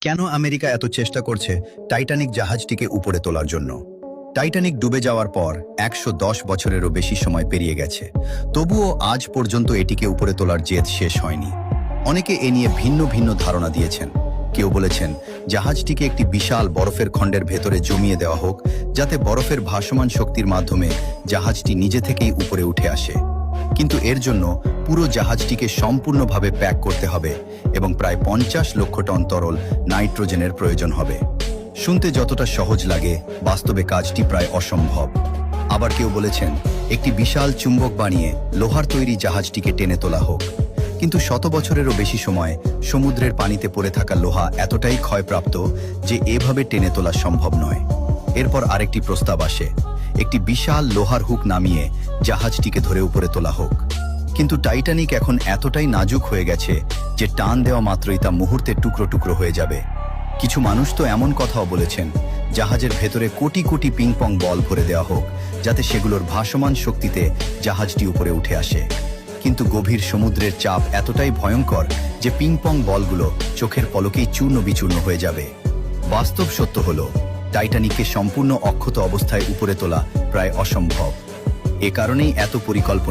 কেন আমেরিকা এত চেষ্টা করছে টাইটানিক জাহাজটিকে উপরে তোলার জন্য? টাইটানিক ডুবে যাওয়ার পর ১১০ বছরেরও বেশি সময় পেরিয়ে গেছে, তবুও আজ পর্যন্ত এটিকে উপরে তোলার জেদ শেষ হয়নি। অনেকে এ নিয়ে ভিন্ন ভিন্ন ধারণা দিয়েছেন। কেউ বলেছেন জাহাজটিকে একটি বিশাল বরফের খণ্ডের ভেতরে জমিয়ে দেওয়া হোক, যাতে বরফের ভাসমান শক্তির মাধ্যমে জাহাজটি নিজে থেকেই উপরে উঠে আসে। কিন্তু এর জন্য পুরো জাহাজটিকে সম্পূর্ণভাবে প্যাক করতে হবে এবং প্রায় ৫০ লক্ষ টন তরল নাইট্রোজেনের প্রয়োজন হবে। শুনতে যতটা সহজ লাগে, বাস্তবে কাজটি প্রায় অসম্ভব। আবার কেউ বলেছেন একটি বিশাল চুম্বক বানিয়ে লোহার তৈরি জাহাজটিকে টেনে তোলা হোক। কিন্তু শত বছরেরও বেশি সময় সমুদ্রের পানিতে পড়ে থাকা লোহা এতটাই ক্ষয়প্রাপ্ত যে এভাবে টেনে তোলা সম্ভব নয়। এরপর আরেকটি প্রস্তাব আসে, একটি বিশাল লোহার হুক নামিয়ে জাহাজটিকে ধরে উপরে তোলা হোক। কিন্তু টাইটানিক এখন এতটাই নাজুক হয়ে গেছে যে টান দেওয়া মাত্রই তা মুহূর্তে টুকরো টুকরো হয়ে যাবে। কিছু মানুষ তো এমন কথাও বলেছেন জাহাজের ভেতরে কোটি কোটি পিংপং বল ভরে দেওয়া হোক, যাতে সেগুলোর ভাসমান শক্তিতে জাহাজটি উপরে উঠে আসে। কিন্তু গভীর সমুদ্রের চাপ এতটাই ভয়ঙ্কর যে পিংপং বলগুলো চোখের পলকেই চূর্ণ বিচূর্ণ হয়ে যাবে। বাস্তব সত্য হলো টাইটানিককে সম্পূর্ণ অক্ষত অবস্থায় উপরে তোলা প্রায় অসম্ভব। এ কারণেই এত পরিকল্পনা